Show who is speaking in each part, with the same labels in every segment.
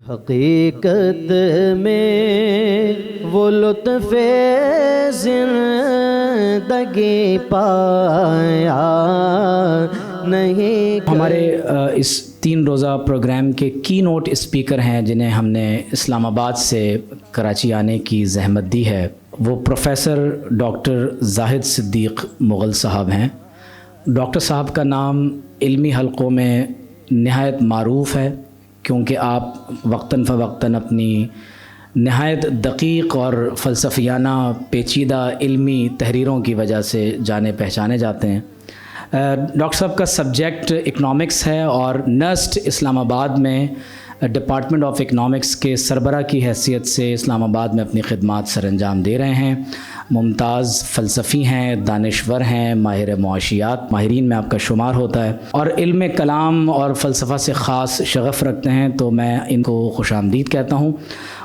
Speaker 1: حقیقت میں وہ لطف زندگی پایا نہیں۔
Speaker 2: ہمارے اس 3 روزہ پروگرام کے کی نوٹ اسپیکر ہیں جنہیں ہم نے اسلام آباد سے کراچی آنے کی زحمت دی ہے، وہ پروفیسر ڈاکٹر زاہد صدیق مغل صاحب ہیں۔ ڈاکٹر صاحب کا نام علمی حلقوں میں نہایت معروف ہے کیونکہ آپ وقتاً فوقتاً اپنی نہایت دقیق اور فلسفیانہ پیچیدہ علمی تحریروں کی وجہ سے جانے پہچانے جاتے ہیں۔ ڈاکٹر صاحب کا سبجیکٹ اکنامکس ہے اور نسٹ اسلام آباد میں ڈپارٹمنٹ آف اکنامکس کے سربراہ کی حیثیت سے اسلام آباد میں اپنی خدمات سر انجام دے رہے ہیں۔ ممتاز فلسفی ہیں، دانشور ہیں، ماہر معاشیات، ماہرین میں آپ کا شمار ہوتا ہے اور علم کلام اور فلسفہ سے خاص شغف رکھتے ہیں، تو میں ان کو خوش آمدید کہتا ہوں۔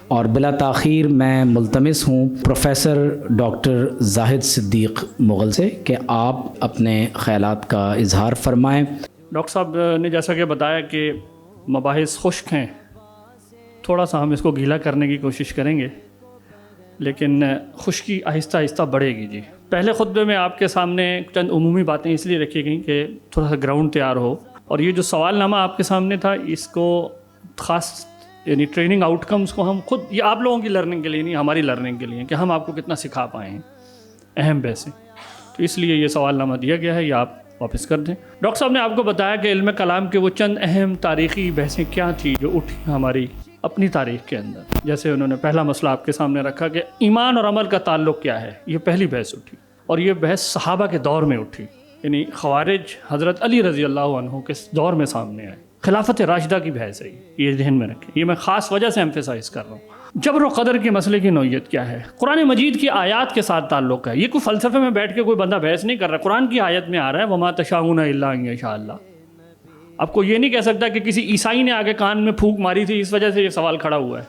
Speaker 2: اور بلا تاخیر میں ملتمس ہوں پروفیسر ڈاکٹر زاہد صدیق مغل سے کہ آپ اپنے خیالات کا اظہار فرمائیں۔
Speaker 3: ڈاکٹر صاحب نے جیسا کہ بتایا کہ مباحث خشک ہیں، تھوڑا سا ہم اس کو گیلا کرنے کی کوشش کریں گے، لیکن خشکی آہستہ آہستہ بڑھے گی۔ جی، پہلے خطبے میں آپ کے سامنے چند عمومی باتیں اس لیے رکھی گئیں کہ تھوڑا سا گراؤنڈ تیار ہو، اور یہ جو سوال نامہ آپ کے سامنے تھا اس کو خاص یعنی ٹریننگ آؤٹ کمز کو ہم خود، یہ آپ لوگوں کی لرننگ کے لیے نہیں، ہماری لرننگ کے لیے کہ ہم آپ کو کتنا سکھا پائے ہیں اہم بحثیں، تو اس لیے یہ سوال نامہ دیا گیا ہے، یہ آپ واپس کر دیں۔ ڈاکٹر صاحب نے آپ کو بتایا کہ علم کلام کے وہ چند اہم تاریخی بحثیں کیا تھیں جو اٹھی ہماری اپنی تاریخ کے اندر۔ جیسے انہوں نے پہلا مسئلہ آپ کے سامنے رکھا کہ ایمان اور عمل کا تعلق کیا ہے، یہ پہلی بحث اٹھی، اور یہ بحث صحابہ کے دور میں اٹھی، یعنی خوارج حضرت علی رضی اللہ عنہ کے دور میں سامنے آئے۔ خلافت راشدہ کی بحث ہے یہ ذہن میں رکھیں، یہ میں خاص وجہ سے ایمفیسائز کر رہا ہوں۔ جبر و قدر کے مسئلے کی نوعیت کیا ہے، قرآن مجید کی آیات کے ساتھ تعلق ہے، یہ کوئی فلسفے میں بیٹھ کے کوئی بندہ بحث نہیں کر رہا، قرآن کی آیت میں آ رہا ہے وما تشاؤون الا ان یشاء اللہ۔ اب کوئی یہ نہیں کہہ سکتا کہ کسی عیسائی نے آگے کان میں پھونک ماری تھی اس وجہ سے یہ سوال کھڑا ہوا ہے،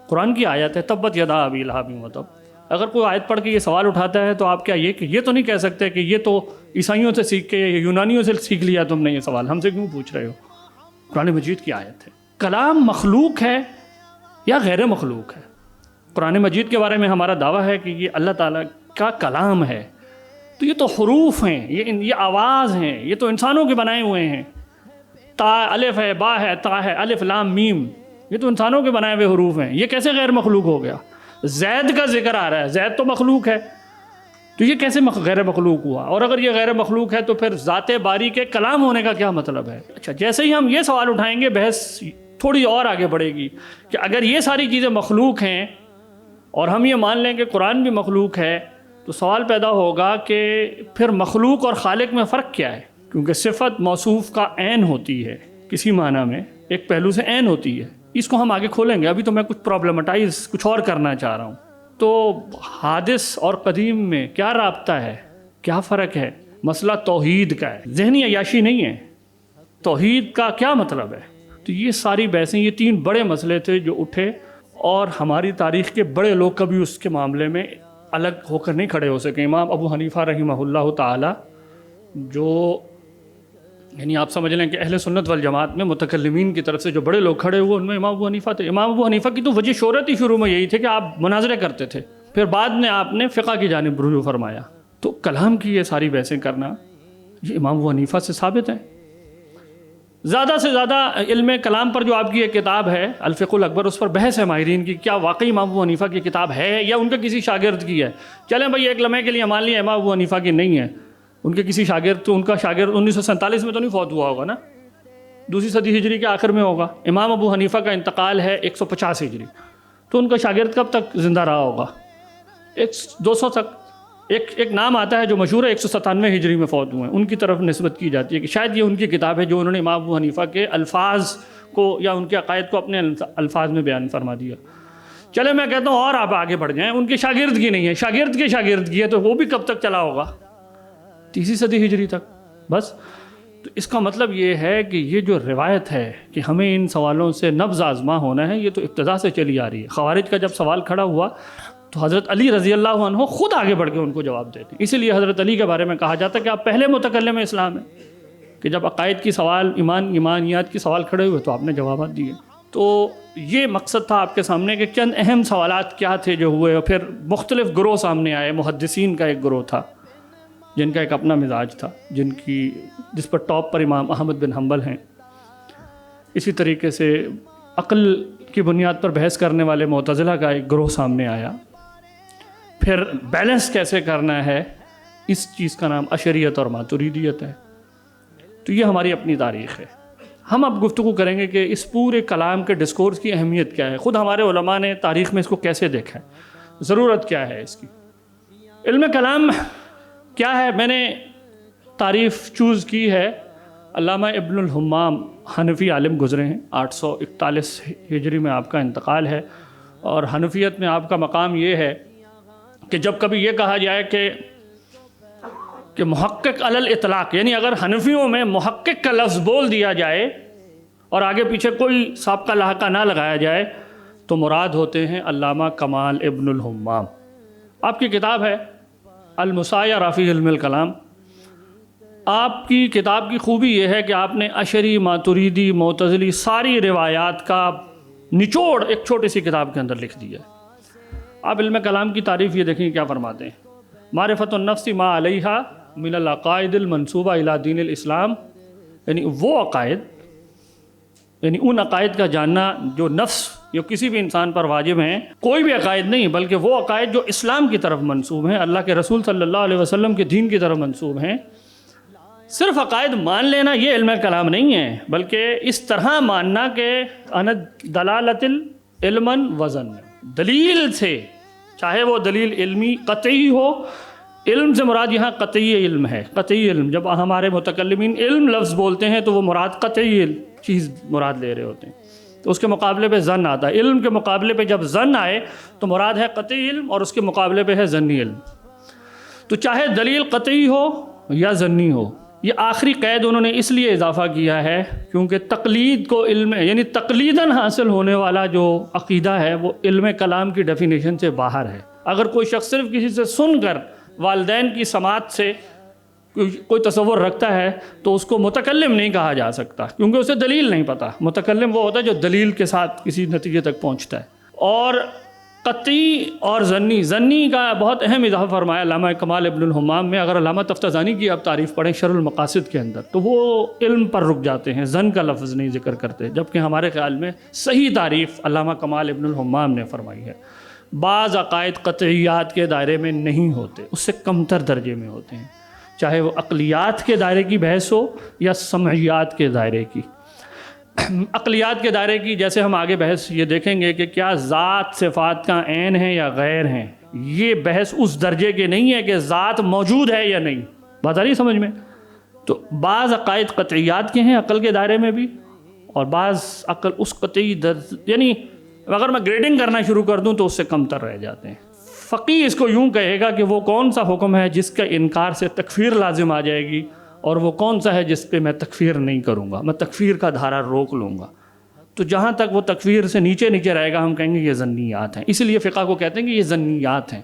Speaker 3: قرآن کی آیت ہے تبت یدا ابی لہب وتب۔ اگر کوئی آیت پڑھ کے یہ سوال اٹھاتا ہے تو آپ کیا یہ تو نہیں کہہ سکتے کہ یہ تو عیسائیوں سے سیکھ کے یا یونانیوں سے سیکھ لیا تم نے، یہ سوال ہم سے کیوں پوچھ رہے ہو؟ قرآن مجید کی آیت ہے۔ کلام مخلوق ہے یا غیر مخلوق ہے؟ قرآن مجید کے بارے میں ہمارا دعویٰ ہے کہ یہ اللہ تعالیٰ کا کلام ہے، تو یہ تو حروف ہیں، یہ آواز ہیں، یہ تو انسانوں کے بنائے ہوئے ہیں، تا الف ہے، با ہے، تا ہے، الف لام میم، یہ تو انسانوں کے بنائے ہوئے حروف ہیں، یہ کیسے غیر مخلوق ہو گیا؟ زید کا ذکر آ رہا ہے، زید تو مخلوق ہے، تو یہ کیسے غیر مخلوق ہوا؟ اور اگر یہ غیر مخلوق ہے تو پھر ذات باری کے کلام ہونے کا کیا مطلب ہے؟ اچھا، جیسے ہی ہم یہ سوال اٹھائیں گے بحث تھوڑی اور آگے بڑھے گی کہ اگر یہ ساری چیزیں مخلوق ہیں اور ہم یہ مان لیں کہ قرآن بھی مخلوق ہے، تو سوال پیدا ہوگا کہ پھر مخلوق اور خالق میں فرق کیا ہے؟ کیونکہ صفت موصوف کا عین ہوتی ہے، کسی معنی میں ایک پہلو سے عین ہوتی ہے، اس کو ہم آگے کھولیں گے، ابھی تو میں کچھ پرابلمٹائز کچھ اور کرنا چاہ رہا ہوں۔ تو حادث اور قدیم میں کیا رابطہ ہے، کیا فرق ہے؟ مسئلہ توحید کا ہے، ذہنی عیاشی نہیں ہے، توحید کا کیا مطلب ہے؟ تو یہ ساری بحثیں، یہ 3 بڑے مسئلے تھے جو اٹھے، اور ہماری تاریخ کے بڑے لوگ کبھی اس کے معاملے میں الگ ہو کر نہیں کھڑے ہو سکے۔ امام ابو حنیفہ رحمہ اللہ تعالی، جو یعنی آپ سمجھ لیں کہ اہل سنت والجماعت میں متکلمین کی طرف سے جو بڑے لوگ کھڑے ہوئے ان میں امام ابو حنیفہ تھے۔ امام ابو حنیفہ کی تو وجہ شہرت ہی شروع میں یہی تھی کہ آپ مناظرے کرتے تھے، پھر بعد میں آپ نے فقہ کی جانب رجوع فرمایا۔ تو کلام کی یہ ساری بحثیں کرنا یہ امام ابو حنیفہ سے ثابت ہے۔ زیادہ سے زیادہ علم کلام پر جو آپ کی ایک کتاب ہے الفقہ الاکبر، اس پر بحث ہے ماہرین کی، کیا واقعی امام ابو حنیفہ کی کتاب ہے یا ان کے کسی شاگرد کی ہے؟ چلیں بھائی ایک لمحے کے لیے مان لیا امام ابو حنیفہ کی نہیں ہے، ان کے کسی شاگرد، تو ان کا شاگرد 1947 میں تو نہیں فوت ہوا ہوگا نا، 2ری صدی ہجری کے آخر میں ہوگا۔ امام ابو حنیفہ کا انتقال ہے 150 ہجری، تو ان کا شاگرد کب تک زندہ رہا ہوگا؟ 200 تک۔ ایک نام آتا ہے جو مشہور ہے، 197 ہجری میں فوت ہوئے ہیں، ان کی طرف نسبت کی جاتی ہے کہ شاید یہ ان کی کتاب ہے جو انہوں نے امام ابو حنیفہ کے الفاظ کو یا ان کے عقائد کو اپنے الفاظ میں بیان فرما دیا۔ چلے میں کہتا ہوں اور آپ آگے بڑھ جائیں، ان کے شاگرد کی نہیں ہے، شاگرد کے شاگرد کی ہے، تو وہ بھی کب تک چلا ہوگا؟ 3ری صدی ہجری تک بس۔ تو اس کا مطلب یہ ہے کہ یہ جو روایت ہے کہ ہمیں ان سوالوں سے نبض آزما ہونا ہے، یہ تو ابتدا سے چلی آ رہی ہے۔ خوارج کا جب سوال کھڑا ہوا تو حضرت علی رضی اللہ عنہ خود آگے بڑھ کے ان کو جواب دیتے ہیں، اسی لیے حضرت علی کے بارے میں کہا جاتا ہے کہ آپ پہلے متکلم اسلام ہیں، کہ جب عقائد کی سوال، ایمانیات کی سوال کھڑے ہوئے تو آپ نے جوابات دیے۔ تو یہ مقصد تھا آپ کے سامنے کہ چند اہم سوالات کیا تھے جو ہوئے، اور پھر مختلف گروہ سامنے آئے۔ محدثین کا ایک گروہ تھا جن کا ایک اپنا مزاج تھا، جس پر ٹاپ پر امام احمد بن حنبل ہیں۔ اسی طریقے سے عقل کی بنیاد پر بحث کرنے والے معتزلہ کا ایک گروہ سامنے آیا۔ پھر بیلنس کیسے کرنا ہے، اس چیز کا نام اشریت اور ماتریدیت ہے۔ تو یہ ہماری اپنی تاریخ ہے۔ ہم اب گفتگو کریں گے کہ اس پورے کلام کے ڈسکورس کی اہمیت کیا ہے، خود ہمارے علماء نے تاریخ میں اس کو کیسے دیکھا ہے، ضرورت کیا ہے اس کی۔ علم کلام کیا ہے، میں نے تعریف چوز کی ہے، علامہ ابن الحمام حنفی عالم گزرے ہیں، 841 ہجری میں آپ کا انتقال ہے، اور حنفیت میں آپ کا مقام یہ ہے کہ جب کبھی یہ کہا جائے کہ محقق علی الاطلاق، یعنی اگر حنفیوں میں محقق کا لفظ بول دیا جائے اور آگے پیچھے کوئی سابقہ لاحقہ نہ لگایا جائے تو مراد ہوتے ہیں علامہ کمال ابن الحمام۔ آپ کی کتاب ہے المسایہ فی علم الکلام۔ آپ کی کتاب کی خوبی یہ ہے کہ آپ نے اشری، ماتریدی، معتزلی ساری روایات کا نچوڑ ایک چھوٹی سی کتاب کے اندر لکھ دیا ہے۔ آپ علم کلام کی تعریف یہ دیکھیں کیا فرماتے ہیں، معرفت النفس ما علیہا من العقائد المنصوبہ الی دین الاسلام، یعنی وہ عقائد، یعنی ان عقائد کا جاننا جو نفس جو کسی بھی انسان پر واجب ہیں، کوئی بھی عقائد نہیں بلکہ وہ عقائد جو اسلام کی طرف منسوب ہیں، اللہ کے رسول صلی اللہ علیہ وسلم کے دین کی طرف منسوب ہیں۔ صرف عقائد مان لینا یہ علم کلام نہیں ہے، بلکہ اس طرح ماننا کہ دلالت علما وزن، دلیل سے، چاہے وہ دلیل علمی قطعی ہو، علم سے مراد یہاں قطعی علم ہے، قطعی علم۔ جب ہمارے متکلمین علم لفظ بولتے ہیں تو وہ مراد قطعی چیز مراد لے رہے ہوتے ہیں، تو اس کے مقابلے پہ ظن آتا ہے۔ علم کے مقابلے پہ جب ظن آئے تو مراد ہے قطعی علم، اور اس کے مقابلے پہ ہے ظنی علم۔ تو چاہے دلیل قطعی ہو یا ظنی ہو، یہ آخری قید انہوں نے اس لیے اضافہ کیا ہے کیونکہ تقلید کو علم، یعنی تقلیداً حاصل ہونے والا جو عقیدہ ہے وہ علم کلام کی ڈیفینیشن سے باہر ہے۔ اگر کوئی شخص صرف کسی سے سن کر والدین کی سماعت سے کوئی تصور رکھتا ہے تو اس کو متکلم نہیں کہا جا سکتا، کیونکہ اسے دلیل نہیں پتہ۔ متکلم وہ ہوتا ہے جو دلیل کے ساتھ کسی نتیجے تک پہنچتا ہے۔ اور قطعی اور ظنی کا بہت اہم اضافہ فرمایا علامہ کمال ابن الحمام میں۔ اگر علامہ تفتزانی کی آپ تعریف پڑھیں شرح المقاصد کے اندر تو وہ علم پر رک جاتے ہیں، ظن کا لفظ نہیں ذکر کرتے، جبکہ ہمارے خیال میں صحیح تعریف علامہ کمال ابن الحمام نے فرمائی ہے۔ بعض عقائد قطعیات کے دائرے میں نہیں ہوتے، اس سے کمتر درجے میں ہوتے ہیں، چاہے وہ عقلیات کے دائرے کی بحث ہو یا سمعیات کے دائرے کی۔ عقلیات کے دائرے کی جیسے ہم آگے بحث یہ دیکھیں گے کہ کیا ذات صفات کا عین ہے یا غیر ہیں، یہ بحث اس درجے کے نہیں ہے کہ ذات موجود ہے یا نہیں، بات آ رہی سمجھ میں؟ تو بعض عقائد قطعیات کے ہیں عقل کے دائرے میں بھی، اور بعض عقل اس قطعی یعنی اگر میں گریڈنگ کرنا شروع کر دوں تو اس سے کم تر رہ جاتے ہیں۔ فقیہ اس کو یوں کہے گا کہ وہ کون سا حکم ہے جس کا انکار سے تکفیر لازم آ جائے گی، اور وہ کون سا ہے جس پہ میں تکفیر نہیں کروں گا، میں تکفیر کا دھارا روک لوں گا۔ تو جہاں تک وہ تکفیر سے نیچے رہے گا ہم کہیں گے یہ ظنیات ہیں۔ اسی لیے فقہ کو کہتے ہیں کہ یہ ظنیات ہیں،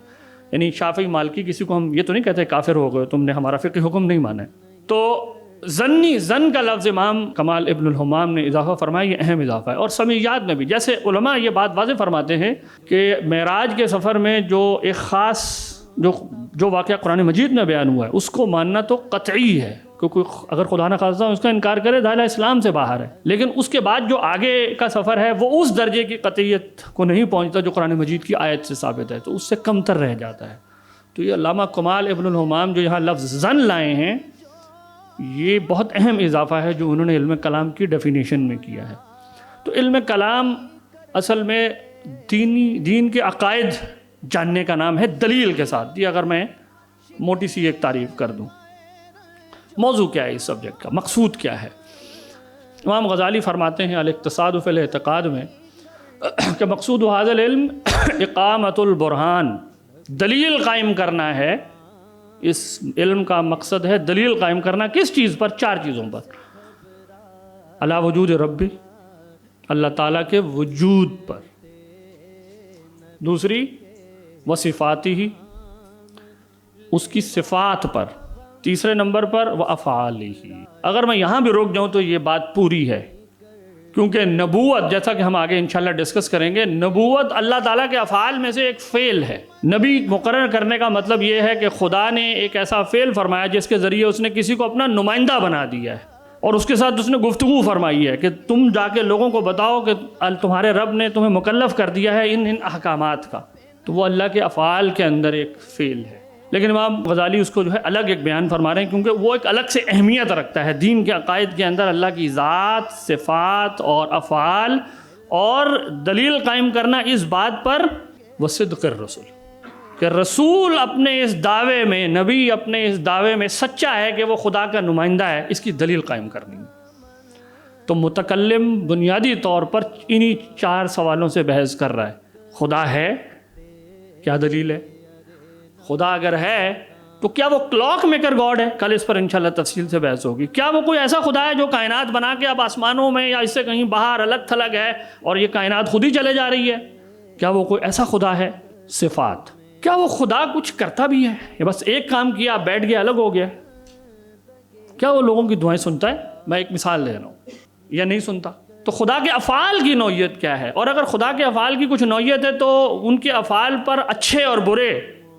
Speaker 3: یعنی شافعی مالکی کسی کو ہم یہ تو نہیں کہتے کافر ہو گئے تم نے ہمارا فقہ حکم نہیں مانا ہے۔ تو ظن کا لفظ امام کمال ابن الحمام نے اضافہ فرمایا، یہ اہم اضافہ ہے۔ اور سمیعات میں بھی جیسے علماء یہ بات واضح فرماتے ہیں کہ معراج کے سفر میں جو ایک خاص جو واقعہ قرآن مجید میں بیان ہوا ہے اس کو ماننا تو قطعی ہے، کیونکہ اگر خدا نہ خواستہ اس کا انکار کرے دائرہ اسلام سے باہر ہے، لیکن اس کے بعد جو آگے کا سفر ہے وہ اس درجے کی قطعیت کو نہیں پہنچتا جو قرآن مجید کی آیت سے ثابت ہے، تو اس سے کم تر رہ جاتا ہے۔ تو یہ علامہ کمال ابن الحمام جو یہاں لفظ ظن لائے ہیں یہ بہت اہم اضافہ ہے جو انہوں نے علم کلام کی ڈیفینیشن میں کیا ہے۔ تو علم کلام اصل میں دین کے عقائد جاننے کا نام ہے دلیل کے ساتھ۔ یہ اگر میں موٹی سی ایک تعریف کر دوں، موضوع کیا ہے اس سبجیکٹ کا، مقصود کیا ہے؟ امام غزالی فرماتے ہیں الاقتصاد فی الاعتقاد میں کہ مقصود هذا العلم اقامت البرہان، دلیل قائم کرنا ہے۔ اس علم کا مقصد ہے دلیل قائم کرنا، کس چیز پر؟ 4 چیزوں پر۔ علی وجود ربی، اللہ تعالیٰ کے وجود پر، دوسری وصفاتی ہی، اس کی صفات پر، تیسرے نمبر پر وافعالی ہی۔ اگر میں یہاں بھی روک جاؤں تو یہ بات پوری ہے، کیونکہ نبوت، جیسا کہ ہم آگے انشاءاللہ ڈسکس کریں گے، نبوت اللہ تعالیٰ کے افعال میں سے ایک فعل ہے۔ نبی مقرر کرنے کا مطلب یہ ہے کہ خدا نے ایک ایسا فعل فرمایا جس کے ذریعے اس نے کسی کو اپنا نمائندہ بنا دیا ہے، اور اس کے ساتھ اس نے گفتگو فرمائی ہے کہ تم جا کے لوگوں کو بتاؤ کہ تمہارے رب نے تمہیں مکلف کر دیا ہے ان احکامات کا۔ تو وہ اللہ کے افعال کے اندر ایک فعل ہے، لیکن امام غزالی اس کو جو ہے الگ ایک بیان فرما رہے ہیں، کیونکہ وہ ایک الگ سے اہمیت رکھتا ہے دین کے عقائد کے اندر۔ اللہ کی ذات، صفات اور افعال، اور دلیل قائم کرنا اس بات پر وہ صدق الرسول، کہ رسول اپنے اس دعوے میں، نبی اپنے اس دعوے میں سچا ہے کہ وہ خدا کا نمائندہ ہے، اس کی دلیل قائم کرنی ہے۔ تو متکلم بنیادی طور پر انہی 4 سوالوں سے بحث کر رہا ہے۔ خدا ہے، کیا دلیل ہے؟ خدا اگر ہے تو کیا وہ کلاک میکر گاڈ ہے؟ کل اس پر انشاءاللہ تفصیل سے بحث ہوگی۔ کیا وہ کوئی ایسا خدا ہے جو کائنات بنا کے اب آسمانوں میں یا اس سے کہیں باہر الگ تھلگ ہے اور یہ کائنات خود ہی چلے جا رہی ہے؟ کیا وہ کوئی ایسا خدا ہے؟ صفات، کیا وہ خدا کچھ کرتا بھی ہے یا بس ایک کام کیا بیٹھ گیا الگ ہو گیا؟ کیا وہ لوگوں کی دعائیں سنتا ہے؟ میں ایک مثال دے رہا ہوں، یا نہیں سنتا؟ تو خدا کے افعال کی نوعیت کیا ہے؟ اور اگر خدا کے افعال کی کچھ نوعیت ہے تو ان کے افعال پر اچھے اور برے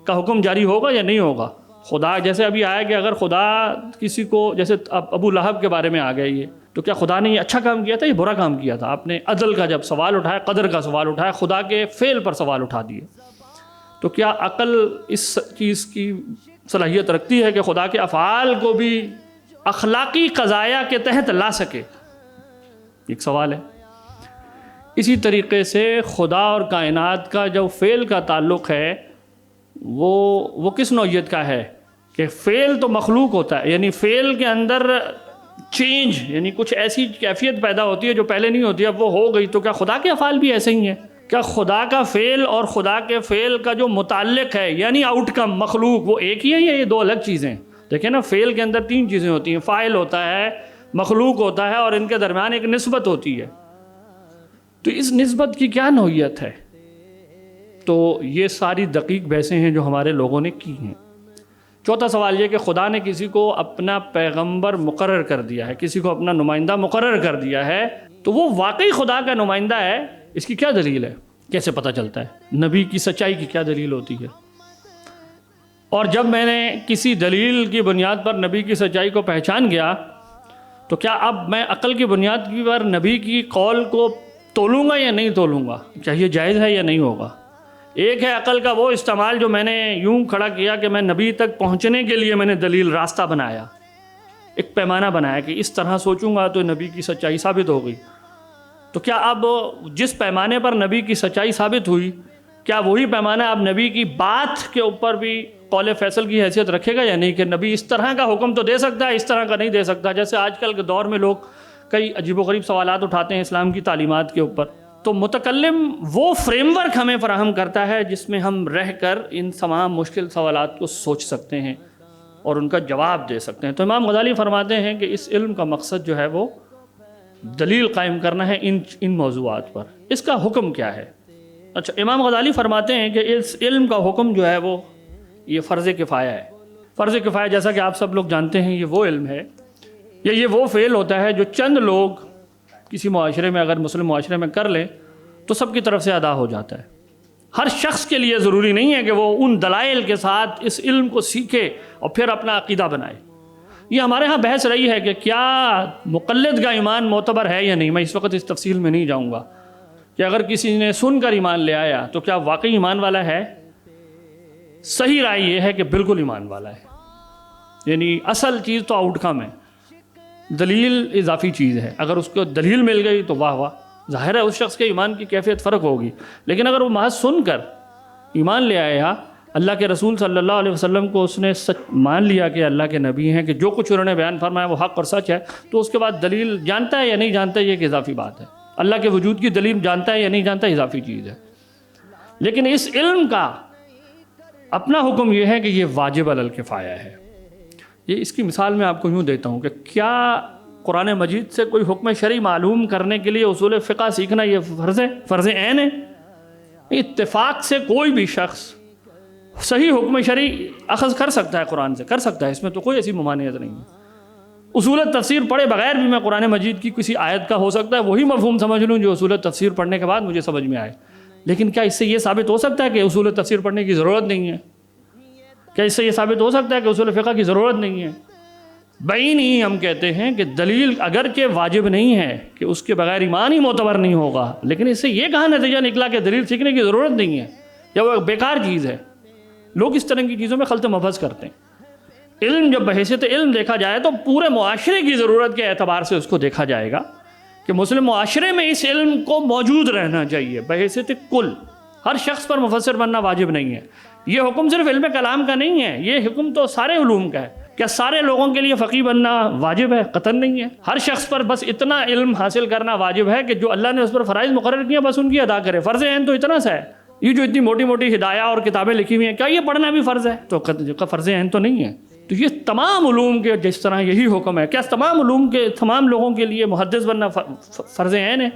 Speaker 3: کا حکم جاری ہوگا یا نہیں ہوگا؟ خدا جیسے ابھی آیا کہ اگر خدا کسی کو، جیسے ابو لہب کے بارے میں آ گیا یہ، تو کیا خدا نے یہ اچھا کام کیا تھا یا برا کام کیا تھا؟ آپ نے عدل کا جب سوال اٹھایا، قدر کا سوال اٹھایا، خدا کے فعل پر سوال اٹھا دیے، تو کیا عقل اس چیز کی صلاحیت رکھتی ہے کہ خدا کے افعال کو بھی اخلاقی قضایا کے تحت لا سکے؟ ایک سوال ہے۔ اسی طریقے سے خدا اور کائنات کا جو فعل کا تعلق ہے وہ کس نوعیت کا ہے؟ کہ فعل تو مخلوق ہوتا ہے، یعنی فعل کے اندر چینج، یعنی کچھ ایسی کیفیت پیدا ہوتی ہے جو پہلے نہیں ہوتی، اب وہ ہو گئی۔ تو کیا خدا کے افعال بھی ایسے ہی ہیں؟ کیا خدا کا فعل اور خدا کے فعل کا جو متعلق ہے یعنی آؤٹ کم مخلوق، وہ ایک ہی ہے یا یہ 2 الگ چیزیں ہیں؟ دیکھیں نا، فعل کے اندر 3 چیزیں ہوتی ہیں، فاعل ہوتا ہے، مخلوق ہوتا ہے، اور ان کے درمیان ایک نسبت ہوتی ہے۔ تو اس نسبت کی کیا نوعیت ہے؟ تو یہ ساری دقیق بحثیں ہیں جو ہمارے لوگوں نے کی ہیں۔ چوتھا سوال یہ کہ خدا نے کسی کو اپنا پیغمبر مقرر کر دیا ہے، کسی کو اپنا نمائندہ مقرر کر دیا ہے، تو وہ واقعی خدا کا نمائندہ ہے، اس کی کیا دلیل ہے؟ کیسے پتہ چلتا ہے؟ نبی کی سچائی کی کیا دلیل ہوتی ہے؟ اور جب میں نے کسی دلیل کی بنیاد پر نبی کی سچائی کو پہچان گیا، تو کیا اب میں عقل کی بنیاد پر نبی کی قول کو تولوں گا یا نہیں تولوں گا؟ کیا یہ جائز ہے یا نہیں ہوگا؟ ایک ہے عقل کا وہ استعمال جو میں نے یوں کھڑا کیا کہ میں نبی تک پہنچنے کے لیے میں نے دلیل راستہ بنایا، ایک پیمانہ بنایا کہ اس طرح سوچوں گا تو نبی کی سچائی ثابت ہو گئی۔ تو کیا اب جس پیمانے پر نبی کی سچائی ثابت ہوئی، کیا وہی پیمانہ اب نبی کی بات کے اوپر بھی قول فیصل کی حیثیت رکھے گا یا نہیں، کہ نبی اس طرح کا حکم تو دے سکتا ہے، اس طرح کا نہیں دے سکتا؟ جیسے آج کل کے دور میں لوگ کئی عجیب و غریب سوالات اٹھاتے ہیں اسلام کی تعلیمات کے اوپر، تو متکلم وہ فریم ورک ہمیں فراہم کرتا ہے جس میں ہم رہ کر ان تمام مشکل سوالات کو سوچ سکتے ہیں اور ان کا جواب دے سکتے ہیں۔ تو امام غزالی فرماتے ہیں کہ اس علم کا مقصد جو ہے وہ دلیل قائم کرنا ہے ان موضوعات پر۔ اس کا حکم کیا ہے؟ اچھا، امام غزالی فرماتے ہیں کہ اس علم کا حکم جو ہے وہ یہ فرض کفایہ ہے۔ فرض کفایہ جیسا کہ آپ سب لوگ جانتے ہیں یہ وہ علم ہے یا یہ وہ فعل ہوتا ہے جو چند لوگ کسی معاشرے میں، اگر مسلم معاشرے میں کر لیں تو سب کی طرف سے ادا ہو جاتا ہے۔ ہر شخص کے لیے ضروری نہیں ہے کہ وہ ان دلائل کے ساتھ اس علم کو سیکھے اور پھر اپنا عقیدہ بنائے۔ یہ ہمارے ہاں بحث رہی ہے کہ کیا مقلد کا ایمان معتبر ہے یا نہیں۔ میں اس وقت اس تفصیل میں نہیں جاؤں گا کہ اگر کسی نے سن کر ایمان لے آیا تو کیا واقعی ایمان والا ہے؟ صحیح رائے یہ ہے کہ بالکل ایمان والا ہے، یعنی اصل چیز تو آؤٹ کم ہے، دلیل اضافی چیز ہے۔ اگر اس کو دلیل مل گئی تو واہ واہ، ظاہر ہے اس شخص کے ایمان کی کیفیت فرق ہوگی۔ لیکن اگر وہ محض سن کر ایمان لے آیا، اللہ کے رسول صلی اللہ علیہ وسلم کو اس نے سچ مان لیا کہ اللہ کے نبی ہیں، کہ جو کچھ انہوں نے بیان فرمایا وہ حق اور سچ ہے، تو اس کے بعد دلیل جانتا ہے یا نہیں جانتا یہ ایک اضافی بات ہے۔ اللہ کے وجود کی دلیل جانتا ہے یا نہیں جانتا اضافی چیز ہے۔ لیکن اس علم کا اپنا حکم یہ ہے کہ یہ واجب علی الکفایہ ہے۔ یہ اس کی مثال میں آپ کو یوں دیتا ہوں کہ کیا قرآن مجید سے کوئی حکم شرعی معلوم کرنے کے لیے اصول فقہ سیکھنا یہ فرض عین ہے؟ اتفاق سے کوئی بھی شخص صحیح حکم شرعی اخذ کر سکتا ہے، قرآن سے کر سکتا ہے، اس میں تو کوئی ایسی ممانعت نہیں ہے۔ اصول تفسیر پڑھے بغیر بھی میں قرآن مجید کی کسی آیت کا ہو سکتا ہے وہی مفہوم سمجھ لوں جو اصول تفسیر پڑھنے کے بعد مجھے سمجھ میں آئے، لیکن کیا اس سے یہ ثابت ہو سکتا ہے کہ اصول تفسیر پڑھنے کی ضرورت نہیں ہے؟ کیا اس سے یہ ثابت ہو سکتا ہے کہ اصول فقہ کی ضرورت نہیں ہے؟ بعین ہی ہم کہتے ہیں کہ دلیل اگرچہ واجب نہیں ہے کہ اس کے بغیر ایمان ہی معتبر نہیں ہوگا، لیکن اس سے یہ کہاں نتیجہ نکلا کہ دلیل سیکھنے کی ضرورت نہیں ہے یا وہ ایک بیکار چیز ہے؟ لوگ اس طرح کی چیزوں میں خلط مبحث کرتے ہیں۔ علم جب بحیثیت علم دیکھا جائے تو پورے معاشرے کی ضرورت کے اعتبار سے اس کو دیکھا جائے گا کہ مسلم معاشرے میں اس علم کو موجود رہنا چاہیے بحیثیت کل۔ ہر شخص پر مفسر بننا واجب نہیں ہے۔ یہ حکم صرف علم کلام کا نہیں ہے، یہ حکم تو سارے علوم کا ہے۔ کیا سارے لوگوں کے لیے فقیہ بننا واجب ہے؟ قطعاً نہیں ہے۔ ہر شخص پر بس اتنا علم حاصل کرنا واجب ہے کہ جو اللہ نے اس پر فرائض مقرر کیا بس ان کی ادا کرے۔ فرض عین تو اتنا سا ہے۔ یہ جو اتنی موٹی موٹی ہدایہ اور کتابیں لکھی ہوئی ہیں، کیا یہ پڑھنا بھی فرض ہے؟ تو فرض عین تو نہیں ہے۔ تو یہ تمام علوم کے جس طرح یہی حکم ہے، کیا تمام علوم کے تمام لوگوں کے لیے محدث بننا فرض عین ہے؟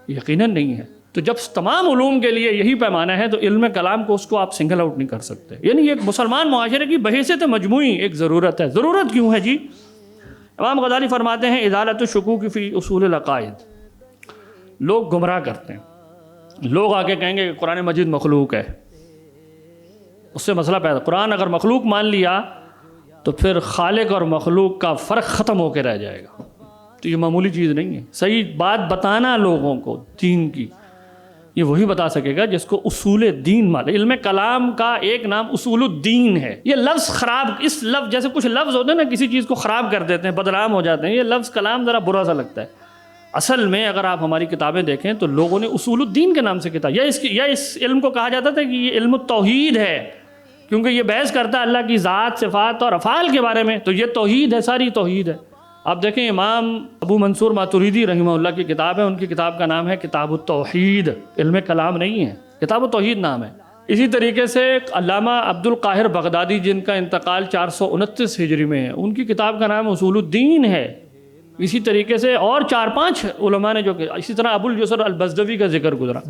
Speaker 3: یقیناً نہیں ہے۔ تو جب تمام علوم کے لیے یہی پیمانہ ہے تو علم کلام کو اس کو آپ سنگل آؤٹ نہیں کر سکتے۔ یعنی ایک مسلمان معاشرے کی بحیثیت مجموعی ایک ضرورت ہے۔ ضرورت کیوں ہے جی؟ امام غزالی فرماتے ہیں ازالۃ الشکوک فی اصول العقائد۔ لوگ گمراہ کرتے ہیں، لوگ آگے کہیں گے کہ قرآن مجید مخلوق ہے، اس سے مسئلہ پیدا۔ قرآن اگر مخلوق مان لیا تو پھر خالق اور مخلوق کا فرق ختم ہو کے رہ جائے گا۔ تو یہ معمولی چیز نہیں ہے۔ صحیح بات بتانا لوگوں کو دین کی، یہ وہی بتا سکے گا جس کو اصول دین معلوم۔ علم کلام کا ایک نام اصول الدین ہے۔ یہ لفظ خراب، اس لفظ جیسے کچھ لفظ ہوتے ہیں نا کسی چیز کو خراب کر دیتے ہیں، بدنام ہو جاتے ہیں، یہ لفظ کلام ذرا برا سا لگتا ہے۔ اصل میں اگر آپ ہماری کتابیں دیکھیں تو لوگوں نے اصول الدین کے نام سے کتاب، یا اس علم کو کہا جاتا تھا کہ یہ علم التوحید ہے، کیونکہ یہ بحث کرتا ہے اللہ کی ذات، صفات اور افعال کے بارے میں، تو یہ توحید ہے، ساری توحید ہے۔ آپ دیکھیں امام ابو منصور ماتوریدی رحمہ اللہ کی کتاب ہے، ان کی کتاب کا نام ہے کتاب التوحید، علم کلام نہیں ہے، کتاب التوحید نام ہے۔ اسی طریقے سے علامہ عبد القاہر بغدادی جن کا انتقال 429 ہجری میں ہے، ان کی کتاب کا نام اصول الدین ہے۔ اسی طریقے سے اور 4-5 علماء نے جو کہ اسی طرح ابو الجسر البزدوی کا ذکر گزرا۔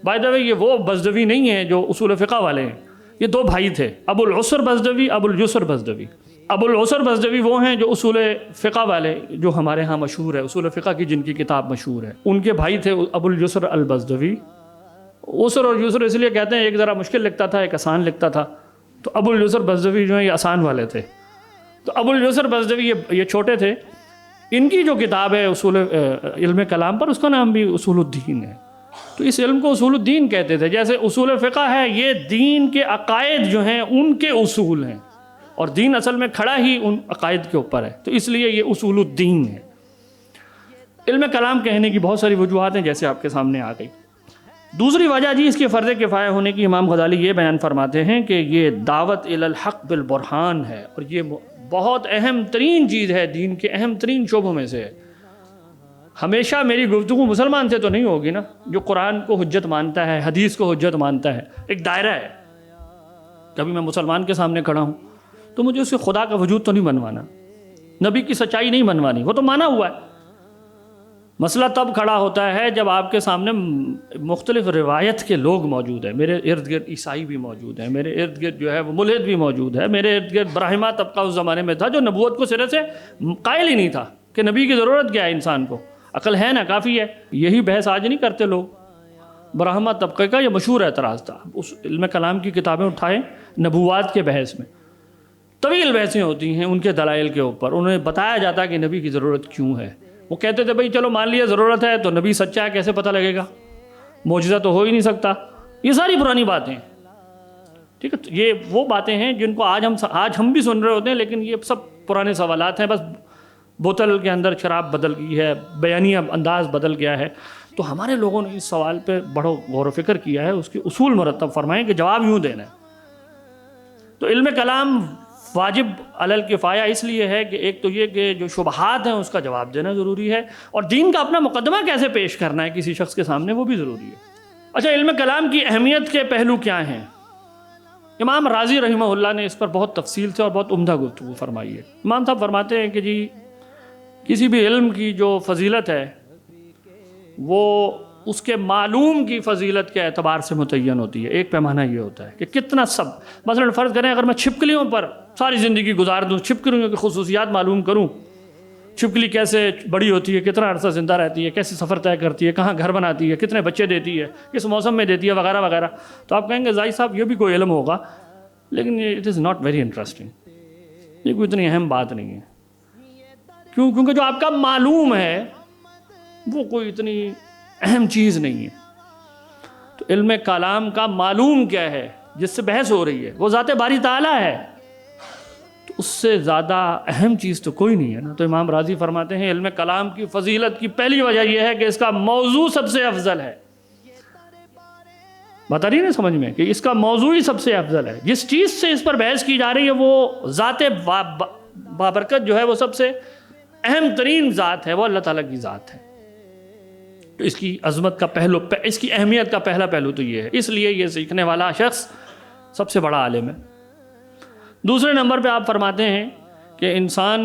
Speaker 3: بائی دا وے یہ وہ بزدوی نہیں ہے جو اصول فقہ والے ہیں، یہ دو بھائی تھے، ابو العسر بزدوی، ابو الجسر بزدوی۔ ابو العسر بزدوی وہ ہیں جو اصول فقہ والے جو ہمارے ہاں مشہور ہے، اصول فقہ کی جن کی کتاب مشہور ہے، ان کے بھائی تھے ابو الجسر البزدوی۔ عسر اور یسر اس لیے کہتے ہیں ایک ذرا مشکل لکھتا تھا، ایک آسان لکھتا تھا، تو ابو الجسر بزدوی جو ہیں یہ آسان والے تھے۔ تو ابو الجسر بزدوی یہ چھوٹے تھے، ان کی جو کتاب ہے اصول علم کلام پر، اس کا نام بھی اصول الدین ہے۔ تو اس علم کو اصول الدین کہتے تھے۔ جیسے اصول فقہ ہے، یہ دین کے عقائد جو ہیں ان کے اصول ہیں، اور دین اصل میں کھڑا ہی ان عقائد کے اوپر ہے، تو اس لیے یہ اصول الدین ہے۔ علم کلام کہنے کی بہت ساری وجوہات ہیں جیسے آپ کے سامنے آ گئی۔ دوسری وجہ جی اس کے فرض کفایہ ہونے کی امام غزالی یہ بیان فرماتے ہیں کہ یہ دعوت الی الحق بالبرہان ہے، اور یہ بہت اہم ترین چیز ہے، دین کے اہم ترین شعبوں میں سے ہے۔ ہمیشہ میری گفتگو مسلمان سے تو نہیں ہوگی نا، جو قرآن کو حجت مانتا ہے، حدیث کو حجت مانتا ہے، ایک دائرہ ہے۔ کبھی میں مسلمان کے سامنے کھڑا ہوں تو مجھے اسے خدا کا وجود تو نہیں منوانا، نبی کی سچائی نہیں منوانی، وہ تو مانا ہوا ہے۔ مسئلہ تب کھڑا ہوتا ہے جب آپ کے سامنے مختلف روایت کے لوگ موجود ہیں۔ میرے ارد گرد عیسائی بھی موجود ہیں، میرے ارد گرد جو ہے وہ ملحد بھی موجود ہے، میرے ارد گرد براہما طبقہ اس زمانے میں تھا جو نبوت کو سرے سے قائل ہی نہیں تھا کہ نبی کی ضرورت کیا ہے انسان کو، عقل ہے نا کافی ہے۔ یہی بحث آج نہیں کرتے لوگ۔ براہما طبقے کا یہ مشہور اعتراض تھا۔ اس علم کلام کی کتابیں اٹھائیں نبوات کے بحث میں طویل بحثیں ہوتی ہیں ان کے دلائل کے اوپر، انہیں بتایا جاتا ہے کہ نبی کی ضرورت کیوں ہے۔ وہ کہتے تھے بھئی چلو مان لیا ضرورت ہے تو نبی سچا ہے کیسے پتہ لگے گا، معجزہ تو ہو ہی نہیں سکتا۔ یہ ساری پرانی باتیں، ٹھیک ہے، یہ وہ باتیں ہیں جن کو آج ہم بھی سن رہے ہوتے ہیں، لیکن یہ سب پرانے سوالات ہیں، بس بوتل کے اندر شراب بدل گئی ہے، بیانیہ انداز بدل گیا ہے۔ تو ہمارے لوگوں نے اس سوال پہ بڑا غور و فکر کیا ہے، اس کے اصول مرتب فرمائیں کہ جواب یوں دینا ہے۔ تو علم کلام واجب علی الکفایہ اس لیے ہے کہ ایک تو یہ کہ جو شبہات ہیں اس کا جواب دینا ضروری ہے، اور دین کا اپنا مقدمہ کیسے پیش کرنا ہے کسی شخص کے سامنے وہ بھی ضروری ہے۔ اچھا، علم کلام کی اہمیت کے پہلو کیا ہیں؟ امام راضی رحمہ اللہ نے اس پر بہت تفصیل سے اور بہت عمدہ گفتگو فرمائی ہے۔ امام صاحب فرماتے ہیں کہ جی کسی بھی علم کی جو فضیلت ہے وہ اس کے معلوم کی فضیلت کے اعتبار سے متعین ہوتی ہے۔ ایک پیمانہ یہ ہوتا ہے کہ کتنا سب، مثلا فرض کریں اگر میں چھپکلیوں پر ساری زندگی گزار دوں، چھپکلیوں کی خصوصیات معلوم کروں چھپکلی کیسے بڑی ہوتی ہے، کتنا عرصہ زندہ رہتی ہے، کیسے سفر طے کرتی ہے، کہاں گھر بناتی ہے، کتنے بچے دیتی ہے، کس موسم میں دیتی ہے، وغیرہ وغیرہ. تو آپ کہیں گے زاہد صاحب یہ بھی کوئی علم ہوگا، لیکن it is not very interesting, یہ کوئی اتنی اہم بات نہیں ہے. کیوں؟ کیونکہ جو آپ کا معلوم ہے وہ کوئی اتنی اہم چیز نہیں ہے. تو علم کلام کا معلوم کیا ہے جس سے بحث ہو رہی ہے؟ وہ ذات باری تعالیٰ ہے. تو اس سے زیادہ اہم چیز تو کوئی نہیں ہے نا. تو امام راضی فرماتے ہیں علم کلام کی فضیلت کی پہلی وجہ یہ ہے کہ اس کا موضوع سب سے افضل ہے. بتا رہی نا سمجھ میں کہ اس کا موضوع ہی سب سے افضل ہے. جس چیز سے اس پر بحث کی جا رہی ہے وہ ذات بابرکت جو ہے وہ سب سے اہم ترین ذات ہے، وہ اللہ تعالیٰ کی ذات ہے. تو اس کی عظمت کا پہلو، اس کی اہمیت کا پہلا پہلو تو یہ ہے. اس لیے یہ سیکھنے والا شخص سب سے بڑا عالم ہے. دوسرے نمبر پہ آپ فرماتے ہیں کہ انسان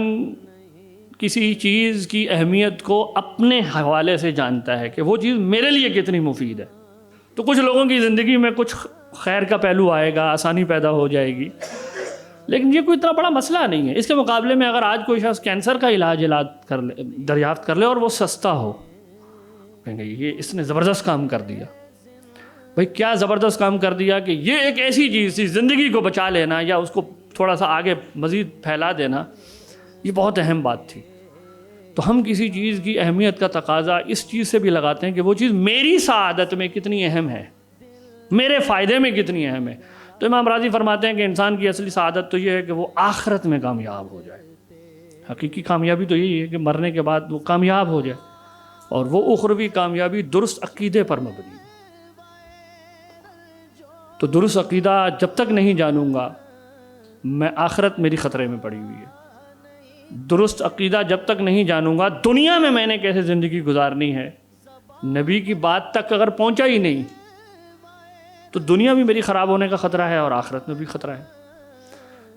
Speaker 3: کسی چیز کی اہمیت کو اپنے حوالے سے جانتا ہے کہ وہ چیز میرے لیے کتنی مفید ہے. تو کچھ لوگوں کی زندگی میں کچھ خیر کا پہلو آئے گا، آسانی پیدا ہو جائے گی، لیکن یہ کوئی اتنا بڑا مسئلہ نہیں ہے. اس کے مقابلے میں اگر آج کوئی شخص کینسر کا علاج کر لے، دریافت کر لے اور وہ سستا ہو، کہیں گے یہ اس نے زبردست کام کر دیا. بھائی کیا زبردست کام کر دیا کہ یہ ایک ایسی چیز تھی، زندگی کو بچا لینا یا اس کو تھوڑا سا آگے مزید پھیلا دینا، یہ بہت اہم بات تھی. تو ہم کسی چیز کی اہمیت کا تقاضا اس چیز سے بھی لگاتے ہیں کہ وہ چیز میری سعادت میں کتنی اہم ہے، میرے فائدے میں کتنی اہم ہے. تو امام راضی فرماتے ہیں کہ انسان کی اصلی سعادت تو یہ ہے کہ وہ آخرت میں کامیاب ہو جائے. حقیقی کامیابی تو یہی ہے کہ مرنے کے بعد وہ کامیاب ہو جائے، اور وہ اخروی کامیابی درست عقیدے پر مبنی ہے. تو درست عقیدہ جب تک نہیں جانوں گا میں، آخرت میری خطرے میں پڑی ہوئی ہے. درست عقیدہ جب تک نہیں جانوں گا دنیا میں میں نے کیسے زندگی گزارنی ہے، نبی کی بات تک اگر پہنچا ہی نہیں تو دنیا بھی میری خراب ہونے کا خطرہ ہے اور آخرت میں بھی خطرہ ہے.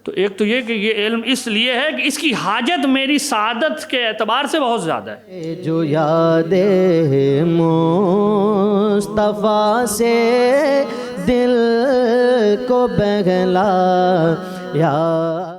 Speaker 3: تو ایک تو یہ کہ یہ علم اس لیے ہے کہ اس کی حاجت میری سعادت کے اعتبار سے بہت زیادہ ہے.
Speaker 1: جو یاد مصطفیٰ سے دل کو بہلا یا